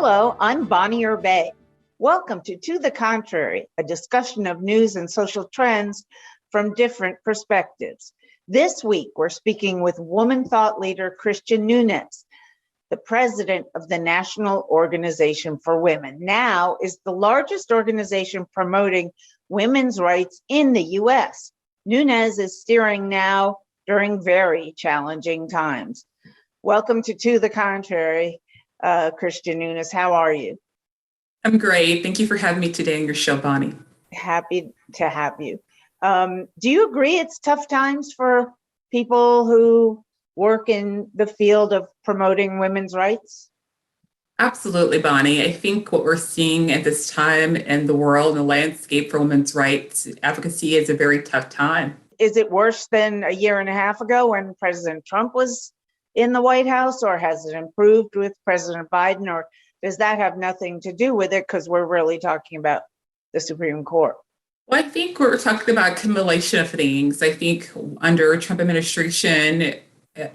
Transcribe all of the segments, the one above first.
Hello, I'm Bonnie Erbe. Welcome to the Contrary, a discussion of news and social trends from different perspectives. This week, we're speaking with woman thought leader Christian Nunes, the president of the National Organization for Women. Now is the largest organization promoting women's rights in the U.S. Nunes is steering now during very challenging times. Welcome to the Contrary. Christian Nunes, how are you? I'm great. Thank you for having me today on your show, Bonnie. Happy to have you. Do you agree it's tough times for people who work in the field of promoting women's rights? Absolutely, Bonnie. I think what we're seeing at this time in the world and the landscape for women's rights advocacy is a very tough time. Is it worse than a year and a half ago when President Trump was in the White House, or has it improved with President Biden, or does that have nothing to do with it because we're really talking about the Supreme Court? Well, I think we're talking about accumulation of things. I think under Trump administration,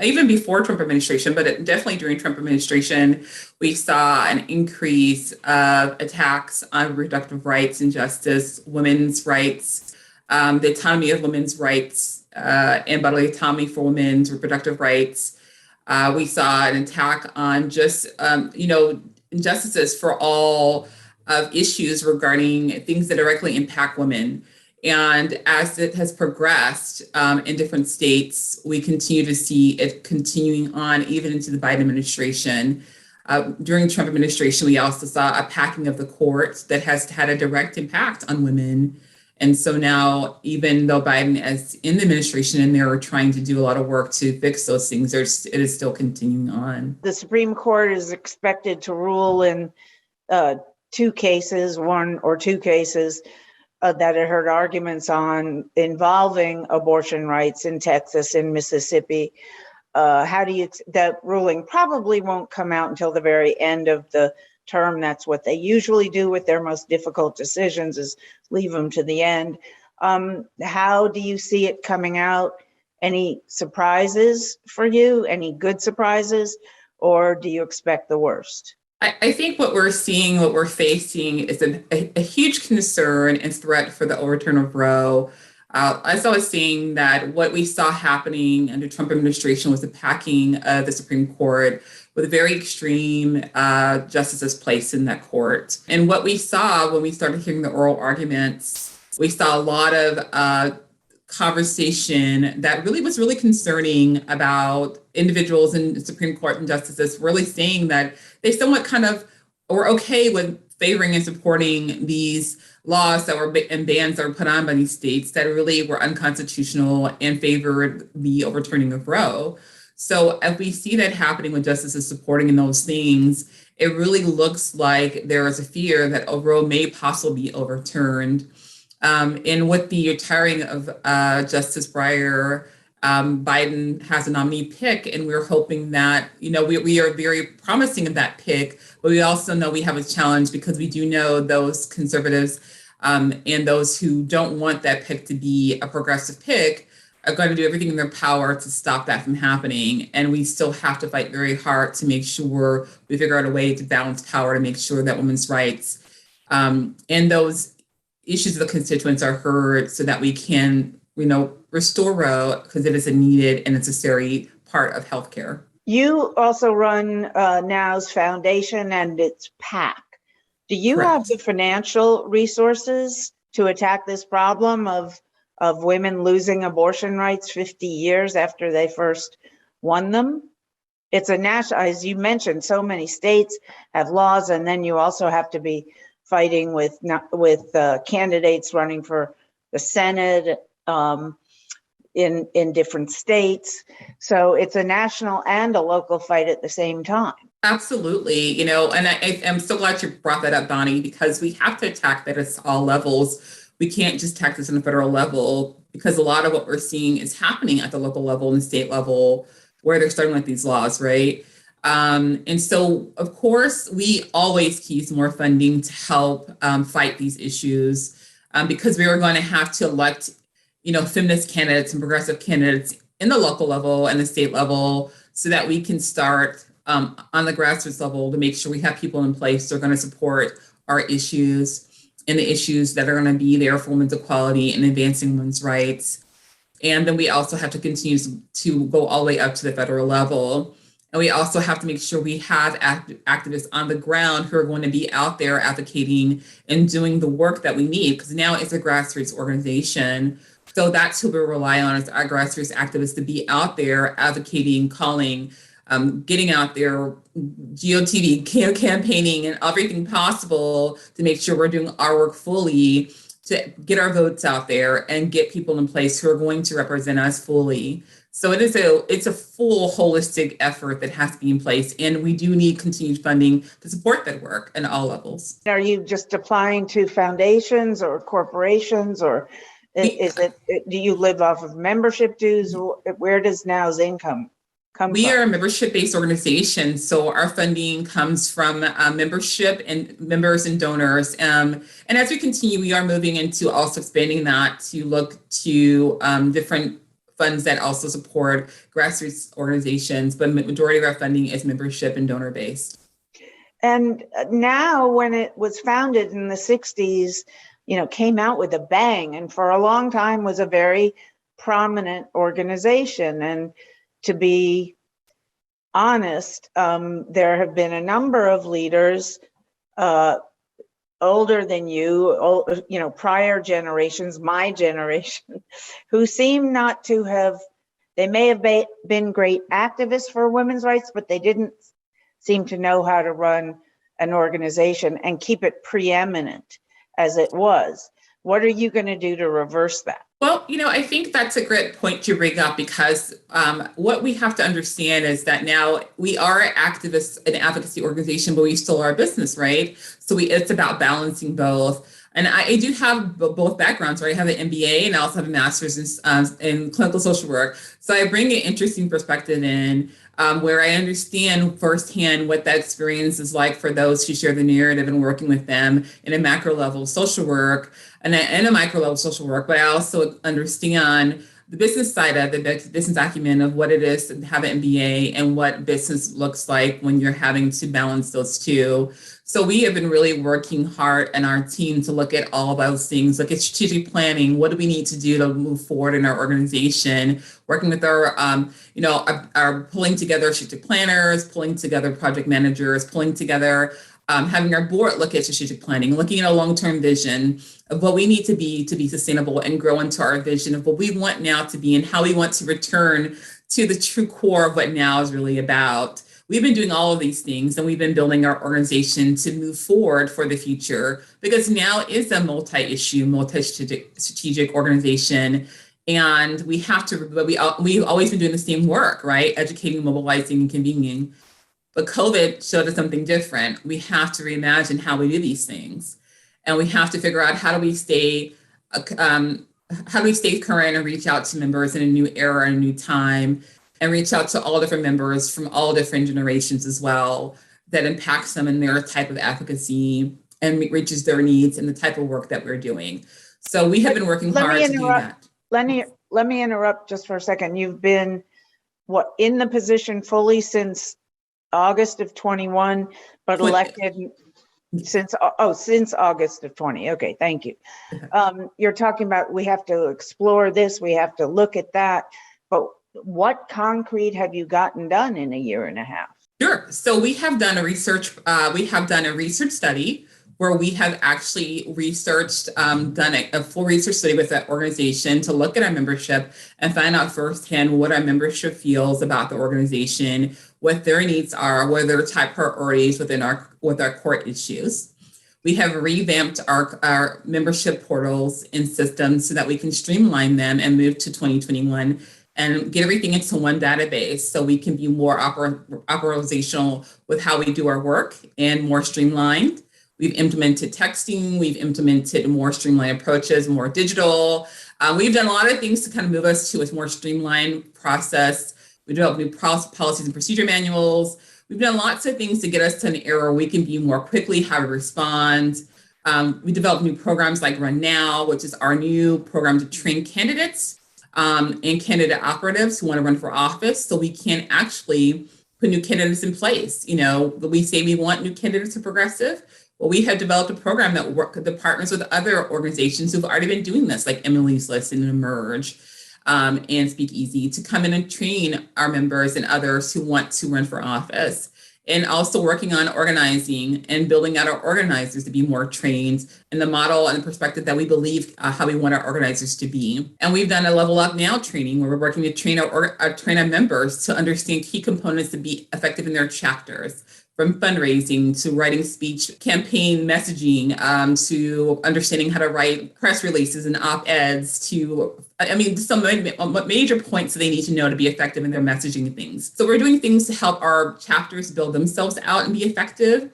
even before Trump administration, but definitely during Trump administration, we saw an increase of attacks on reproductive rights and justice, women's rights, the autonomy of women's rights, and bodily autonomy for women's reproductive rights. We saw an attack on just, injustices for all of issues regarding things that directly impact women. And as it has progressed in different states, we continue to see it continuing on even into the Biden administration. During the Trump administration, we also saw a packing of the courts that has had a direct impact on women. And so now, even though Biden is in the administration and they're trying to do a lot of work to fix those things, it is still continuing on. The Supreme Court is expected to rule in one or two cases that it heard arguments on involving abortion rights in Texas and Mississippi. That ruling probably won't come out until the very end of the term. That's what they usually do with their most difficult decisions, is leave them to the end. How do you see it coming out? Any surprises for you? Any good surprises? Or do you expect the worst? I think what we're facing is a huge concern and threat for the overturn of Roe. As I was saying, that what we saw happening under Trump administration was the packing of the Supreme Court with very extreme justices placed in that court. And what we saw when we started hearing the oral arguments, we saw a lot of conversation that was really concerning about individuals in the Supreme Court and justices really saying that they somewhat kind of were okay with favoring and supporting these laws and bans that were put on by these states that really were unconstitutional and favored the overturning of Roe. So if we see that happening with justices supporting in those things, it really looks like there is a fear that Roe may possibly be overturned. And with the retiring of Justice Breyer, Biden has a nominee pick, and we're hoping that, we are very promising of that pick, but we also know we have a challenge because we do know those conservatives and those who don't want that pick to be a progressive pick are going to do everything in their power to stop that from happening. And we still have to fight very hard to make sure we figure out a way to balance power to make sure that women's rights and those issues of the constituents are heard so that we can, restore Roe, because it is a needed and necessary part of healthcare. You also run NOW's foundation and its PAC. Do you Correct. have the financial resources to attack this problem of women losing abortion rights 50 years after they first won them? It's a national, as you mentioned, so many states have laws, and then you also have to be fighting with candidates running for the Senate in different states. So it's a national and a local fight at the same time. Absolutely. And I'm so glad you brought that up, Bonnie, because we have to attack that at all levels. We can't just attack this on the federal level, because a lot of what we're seeing is happening at the local level and the state level where they're starting with these laws, right? And so, of course, we always use more funding to help fight these issues because we are going to have to elect, feminist candidates and progressive candidates in the local level and the state level so that we can start on the grassroots level to make sure we have people in place that are going to support our issues and the issues that are going to be there for women's equality and advancing women's rights. And then we also have to continue to go all the way up to the federal level. And we also have to make sure we have activists on the ground who are going to be out there advocating and doing the work that we need, because now it's a grassroots organization. So that's who we rely on, as our grassroots activists, to be out there advocating, calling, getting out there, GOTV, campaigning, and everything possible to make sure we're doing our work fully, to get our votes out there and get people in place who are going to represent us fully. So it's a full holistic effort that has to be in place, and we do need continued funding to support that work at all levels. Are you just applying to foundations or corporations, or do you live off of membership dues? Where does NOW's income come from? We are a membership-based organization, so our funding comes from membership and members and donors. And as we continue, we are moving into also expanding that to look to different funds that also support grassroots organizations, but majority of our funding is membership and donor based. And now, when it was founded in the 60s, came out with a bang, and for a long time was a very prominent organization. And to be honest, there have been a number of leaders older than you, prior generations, my generation, who seem not to have, they may have been great activists for women's rights, but they didn't seem to know how to run an organization and keep it preeminent as it was. What are you going to do to reverse that? Well, I think that's a great point to bring up, because what we have to understand is that now we are activists, an advocacy organization, but we still are a business, right? So it's about balancing both. And I do have both backgrounds, right? I have an MBA and I also have a master's in clinical social work. So I bring an interesting perspective in where I understand firsthand what that experience is like for those who share the narrative and working with them in a macro level social work and a micro level social work. But I also understand the business side of the business acumen of what it is to have an MBA and what business looks like when you're having to balance those two. So we have been really working hard in our team to look at all of those things, look at strategic planning. What do we need to do to move forward in our organization? Working with our pulling together strategic planners, pulling together project managers, pulling together, having our board look at strategic planning, looking at a long-term vision of what we need to be sustainable and grow into our vision of what we want now to be and how we want to return to the true core of what now is really about. We've been doing all of these things, and we've been building our organization to move forward for the future, because now is a multi-issue, multi-strategic organization. And we have to, but we've always been doing the same work, right? Educating, mobilizing, and convening. But COVID showed us something different. We have to reimagine how we do these things. And we have to figure out how do we stay current and reach out to members in a new era, a new time, and reach out to all different members from all different generations as well, that impacts them in their type of advocacy and reaches their needs and the type of work that we're doing. So we have been working hard to do that. Let me interrupt just for a second. You've been in the position fully since August of 21, but elected since August of 20. Okay, thank you. You're talking about we have to explore this, we have to look at that, but what concrete have you gotten done in a year and a half? Sure. So we have done a research study where we have actually done a full research study with that organization to look at our membership and find out firsthand what our membership feels about the organization, what their needs are, what are their top priorities with our core issues. We have revamped our membership portals and systems so that we can streamline them and move to 2021 and get everything into one database so we can be more operational with how we do our work and more streamlined. We've implemented texting, we've implemented more streamlined approaches, more digital. We've done a lot of things to kind of move us to a more streamlined process. We developed new policies and procedure manuals. We've done lots of things to get us to an era where we can be more quickly how to respond. We developed new programs like Run Now, which is our new program to train candidates and candidate operatives who want to run for office, so we can actually put new candidates in place. We say we want new candidates who are progressive. Well, we have developed a program that partners with other organizations who've already been doing this, like Emily's List and Emerge, and Speak Easy, to come in and train our members and others who want to run for office. And also working on organizing and building out our organizers to be more trained in the model and the perspective that we believe how we want our organizers to be. And we've done a Level Up Now training where we're working to train our members to understand key components to be effective in their chapters, from fundraising to writing speech, campaign messaging, to understanding how to write press releases and op-eds, some major points that they need to know to be effective in their messaging things. So we're doing things to help our chapters build themselves out and be effective,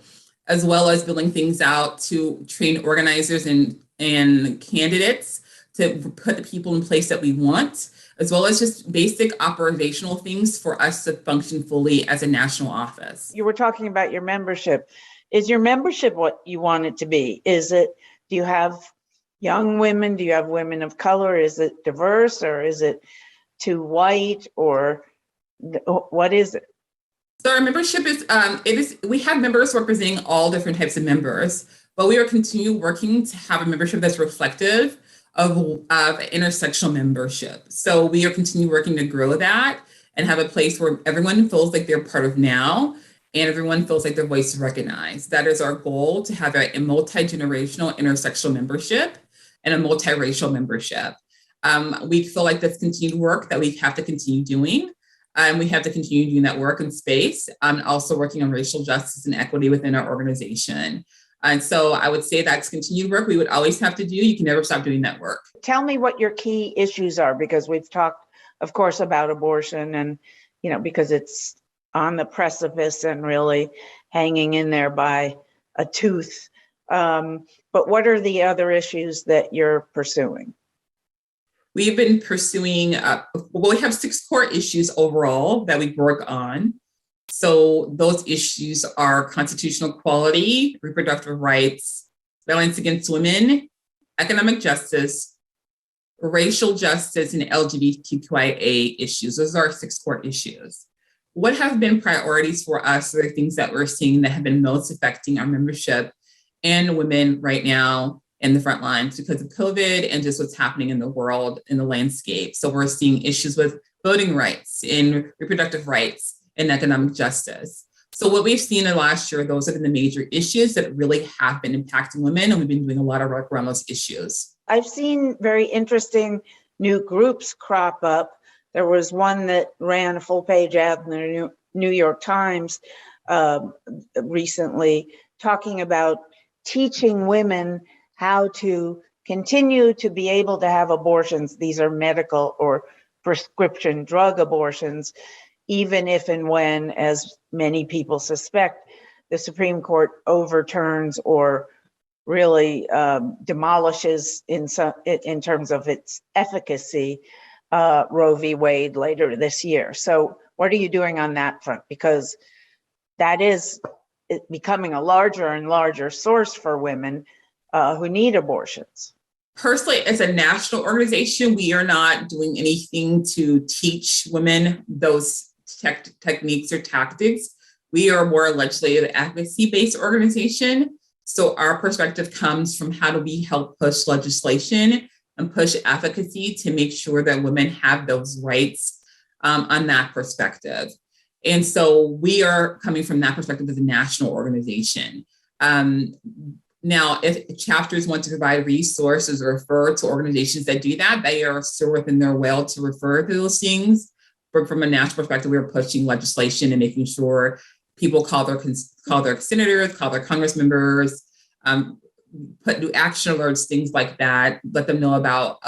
as well as building things out to train organizers and candidates to put the people in place that we want, as well as just basic operational things for us to function fully as a national office. You were talking about your membership. Is your membership what you want it to be? Do you have young women? Do you have women of color? Is it diverse, or is it too white, or what is it? So our membership we have members representing all different types of members, but we are continuing working to have a membership that's reflective of intersectional membership. So we are continuing working to grow that and have a place where everyone feels like they're part of now and everyone feels like their voice is recognized. That is our goal, to have a multi-generational intersectional membership and a multiracial membership. We feel like that's continued work that we have to continue doing. We have to continue doing that work in space, also working on racial justice and equity within our organization. And so I would say that's continued work we would always have to do. You can never stop doing that work. Tell me what your key issues are, because we've talked, of course, about abortion and, because it's on the precipice and really hanging in there by a tooth. But what are the other issues that you're pursuing? We've been pursuing, we have 6 core issues overall that we work on. So those issues are constitutional equality, reproductive rights, violence against women, economic justice, racial justice, and LGBTQIA issues. Those are our 6 core issues. What have been priorities for us are the things that we're seeing that have been most affecting our membership and women right now in the front lines because of COVID and just what's happening in the world, in the landscape. So we're seeing issues with voting rights and reproductive rights and economic justice. So what we've seen in the last year, those have been the major issues that really have been impacting women, and we've been doing a lot of work around those issues. I've seen very interesting new groups crop up. There was one that ran a full-page ad in the New York Times recently, talking about teaching women how to continue to be able to have abortions. These are medical or prescription drug abortions, even if and when, as many people suspect, the Supreme Court overturns or really demolishes in terms of its efficacy Roe v. Wade later this year. So what are you doing on that front? Because that is becoming a larger and larger source for women who need abortions. Personally, as a national organization, we are not doing anything to teach women those techniques or tactics. We are more a legislative advocacy-based organization. So our perspective comes from how do we help push legislation and push advocacy to make sure that women have those rights on that perspective. And so we are coming from that perspective as a national organization. Now, if chapters want to provide resources or refer to organizations that do that, they are still within their will to refer to those things. But from a national perspective, we're pushing legislation and making sure people call their senators, call their Congress members, put new action alerts, things like that, let them know about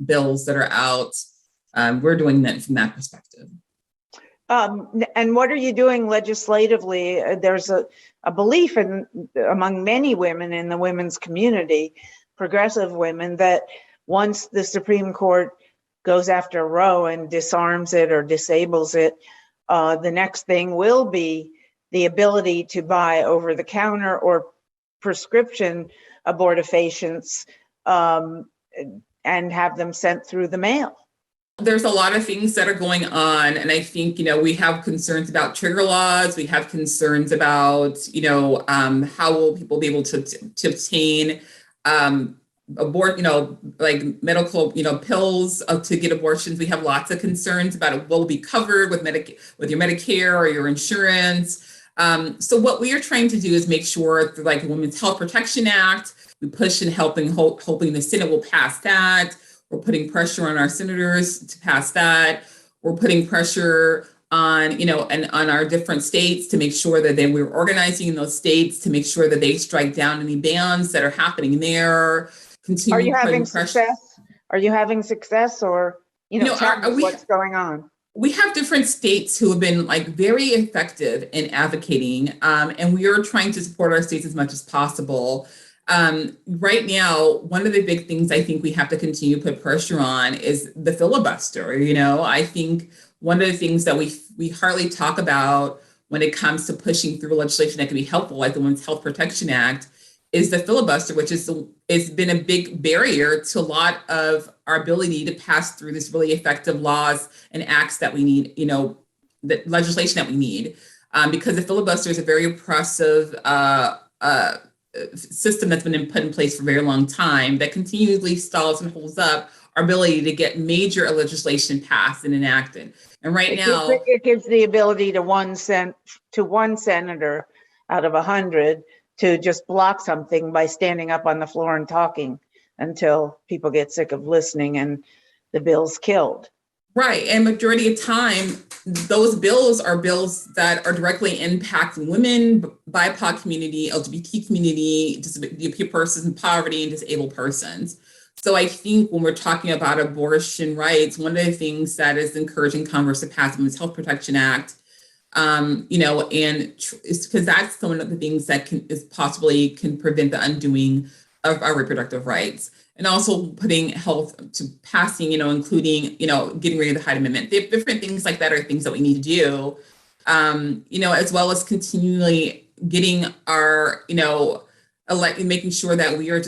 bills that are out. We're doing that from that perspective. And what are you doing legislatively? There's a belief among many women in the women's community, progressive women, that once the Supreme Court goes after Roe and disarms it or disables it, the next thing will be the ability to buy over-the-counter or prescription abortifacients and have them sent through the mail. There's a lot of things that are going on. And I think, we have concerns about trigger laws. We have concerns about, how will people be able to obtain abort, like medical, pills to get abortions. We have lots of concerns about what will be covered with with your Medicare or your insurance. So what we are trying to do is make sure through like the Women's Health Protection Act, we push and hoping the Senate will pass that. We're putting pressure on our senators to pass that. We're putting pressure on, and on our different states to make sure that we're organizing in those states to make sure that they strike down any bans that are happening there. Are you having success? Are you having success, or, tell me what's going on? We have different states who have been like very effective in advocating, and we are trying to support our states as much as possible. Right now, one of the big things I think we have to continue to put pressure on is the filibuster. I think one of the things that we hardly talk about when it comes to pushing through legislation that can be helpful, like the Women's Health Protection Act, is the filibuster, which has been a big barrier to a lot of our ability to pass through this really effective laws and acts that we need, the legislation that we need, because the filibuster is a very oppressive system that's been put in place for a very long time that continually stalls and holds up our ability to get major legislation passed and enacted. And right now, it gives the ability to one senator out of 100 to just block something by standing up on the floor and talking until people get sick of listening and the bill's killed. Right. And majority of time, those bills are bills that are directly impacting women, BIPOC community, LGBT community, persons in poverty, and disabled persons. So I think when we're talking about abortion rights, one of the things that is encouraging Congress to pass the Women's Health Protection Act, and it's because that's one of the things that can prevent the undoing of our reproductive rights. And also putting health to passing, including, getting rid of the Hyde Amendment. Different things like that are things that we need to do, as well as continually getting our, making sure that we are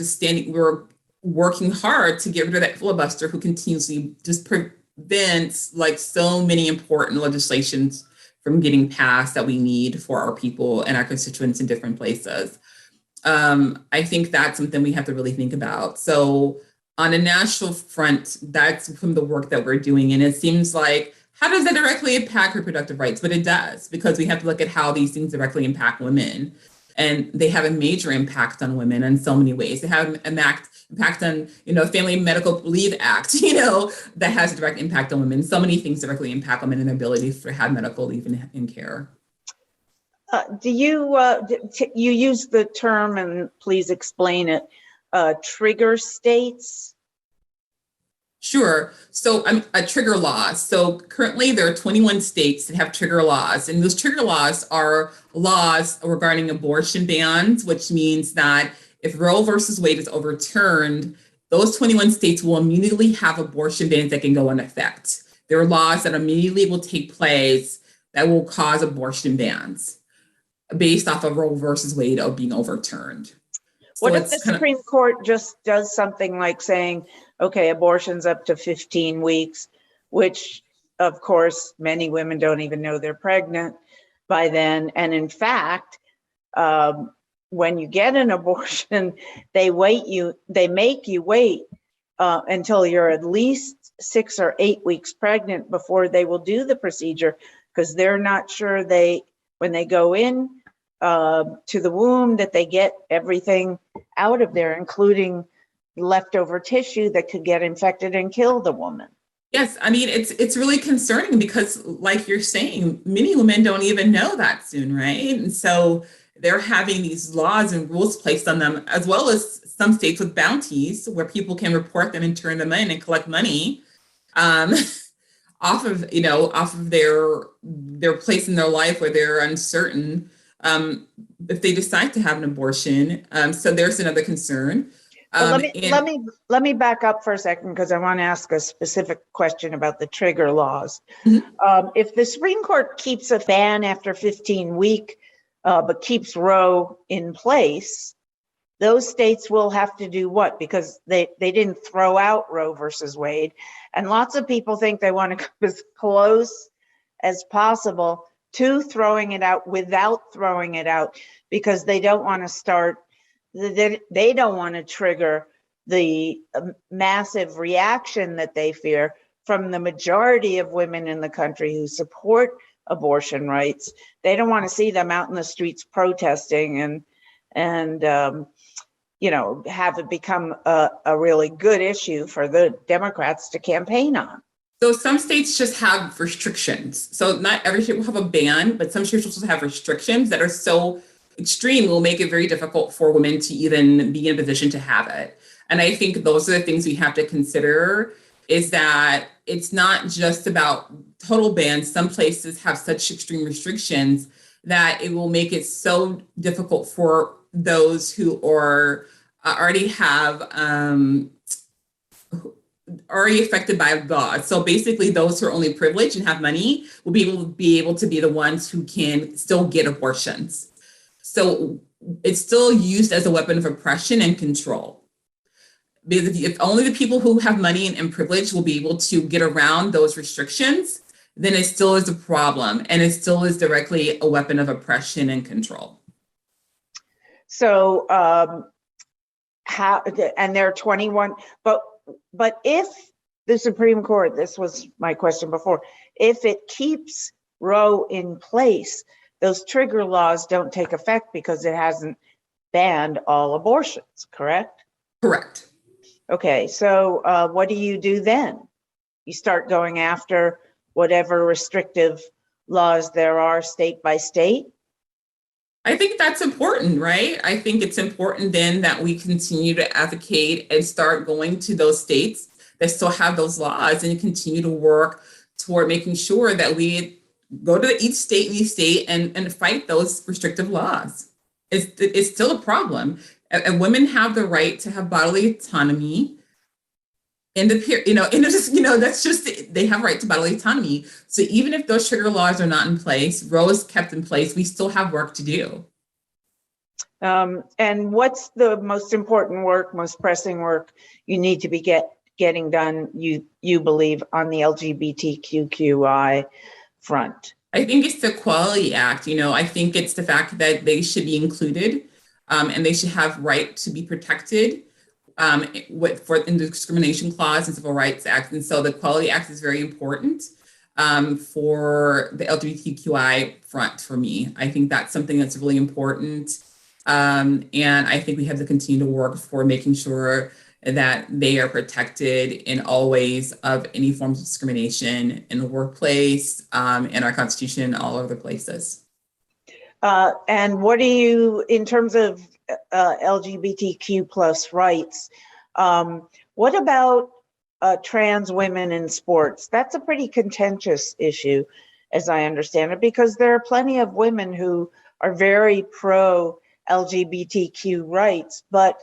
we're working hard to get rid of that filibuster who continuously just prevents like so many important legislations from getting passed that we need for our people and our constituents in different places. I think that's something we have to really think about. So on a national front, that's from the work that we're doing. And it seems like, how does that directly impact reproductive rights? But it does, because we have to look at how these things directly impact women. And they have a major impact on women in so many ways. They have an impact on, Family Medical Leave Act, that has a direct impact on women. So many things directly impact women and their ability to have medical leave and care. Do you use the term, and please explain it, trigger states? Sure. So a trigger laws. So currently there are 21 states that have trigger laws, and those trigger laws are laws regarding abortion bans, which means that if Roe versus Wade is overturned, those 21 states will immediately have abortion bans that can go into effect. There are laws that immediately will take place that will cause abortion bans based off of Roe versus Wade being overturned. What if the Supreme Court just does something like saying, okay, abortion's up to 15 weeks, which of course, many women don't even know they're pregnant by then. And in fact, when you get an abortion, they make you wait until you're at least 6 or 8 weeks pregnant before they will do the procedure, because they're not sure when they go in to the womb that they get everything out of there, including leftover tissue that could get infected and kill the woman. Yes, I mean, it's really concerning because, like you're saying, many women don't even know that soon, right? And so they're having these laws and rules placed on them, as well as some states with bounties where people can report them and turn them in and collect money off of their place in their life where they're uncertain if they decide to have an abortion. So there's another concern. Let me back up for a second, because I want to ask a specific question about the trigger laws. Mm-hmm. If the Supreme Court keeps a ban after 15 weeks, but keeps Roe in place, those states will have to do what? Because they didn't throw out Roe versus Wade. And lots of people think they want to come as close as possible to throwing it out without throwing it out, because they don't want to start, they don't want to trigger the massive reaction that they fear from the majority of women in the country who support abortion rights. They don't want to see them out in the streets protesting and have it become a really good issue for the Democrats to campaign on. So some states just have restrictions. So not every state will have a ban, but some states will just have restrictions that are so extreme, it will make it very difficult for women to even be in a position to have it. And I think those are the things we have to consider, is that it's not just about total bans. Some places have such extreme restrictions that it will make it so difficult for those who are already affected by law. So basically those who are only privileged and have money will be able to be the ones who can still get abortions. So it's still used as a weapon of oppression and control. Because if only the people who have money and privilege will be able to get around those restrictions, then it still is a problem, and it still is directly a weapon of oppression and control. So and there are 21, but if the Supreme Court, this was my question before, if it keeps Roe in place, those trigger laws don't take effect because it hasn't banned all abortions, correct? Correct. Okay, so what do you do then? You start going after whatever restrictive laws there are state by state? I think that's important, right? I think it's important then that we continue to advocate and start going to those states that still have those laws and continue to work toward making sure that we go to each state and fight those restrictive laws. It's still a problem. And women have the right to have bodily autonomy. And that's just, they have right to bodily autonomy. So even if those trigger laws are not in place, Roe is kept in place, we still have work to do. And what's the most important work, most pressing work you need to be getting done, you believe, on the LGBTQI front? I think it's the Equality Act. I think it's the fact that they should be included, and they should have right to be protected in the Discrimination Clause and Civil Rights Act. And so the Equality Act is very important for the LGBTQI front for me. I think that's something that's really important. And I think we have to continue to work for making sure that they are protected in all ways of any forms of discrimination in the workplace, in our Constitution, all other places. And what do you, in terms of LGBTQ plus rights, what about trans women in sports? That's a pretty contentious issue, as I understand it, because there are plenty of women who are very pro LGBTQ rights, but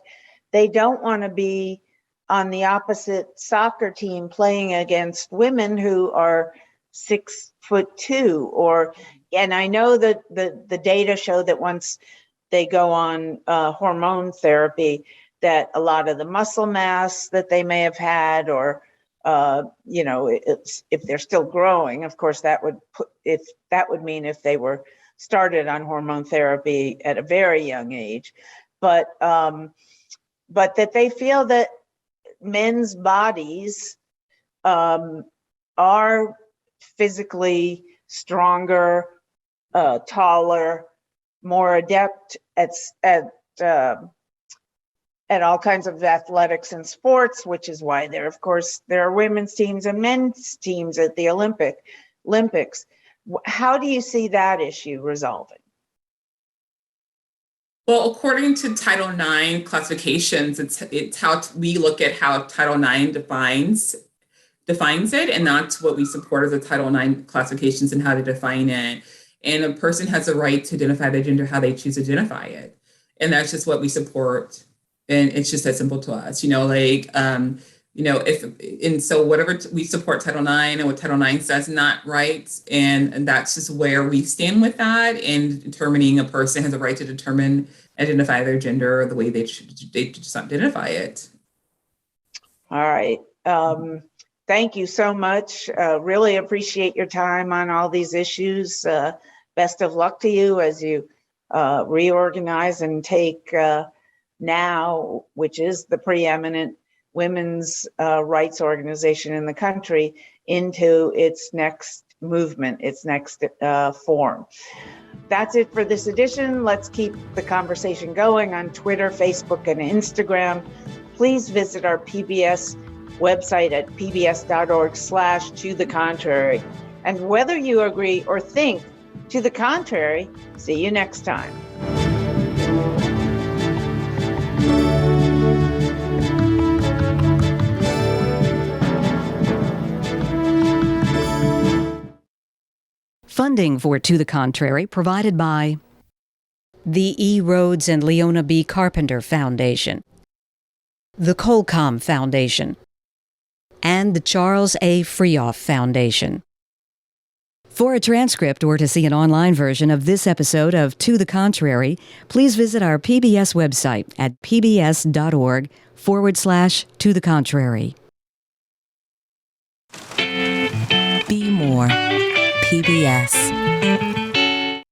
they don't want to be on the opposite soccer team playing against women who are 6'2", and I know that the data show that once they go on hormone therapy, that a lot of the muscle mass that they may have had, or if they're still growing, of course, that would mean if they were started on hormone therapy at a very young age, but that they feel that men's bodies are physically stronger, taller, more adept at all kinds of athletics and sports, which is why there are women's teams and men's teams at the Olympics. How do you see that issue resolving? Well, according to Title IX classifications, it's how we look at how Title IX defines it, and that's what we support as the Title IX classifications and how to define it. And a person has a right to identify their gender how they choose to identify it, and that's just what we support. And it's just that simple to us, so whatever we support Title IX, and what Title IX says not right, and that's just where we stand with that, and determining a person has a right to identify their gender the way they just identify it. All right. Thank you so much. Really appreciate your time on all these issues. Best of luck to you as you reorganize and take NOW, which is the preeminent women's rights organization in the country, into its next movement, its next form. That's it for this edition. Let's keep the conversation going on Twitter, Facebook, and Instagram. Please visit our PBS website at pbs.org/tothecontrary. And whether you agree or think to the contrary, see you next time. Funding for To the Contrary provided by the E. Rhodes and Leona B. Carpenter Foundation, the Colcom Foundation, and the Charles A. Freoff Foundation. For a transcript or to see an online version of this episode of To the Contrary, please visit our PBS website at pbs.org/To the Contrary. Be more. PBS.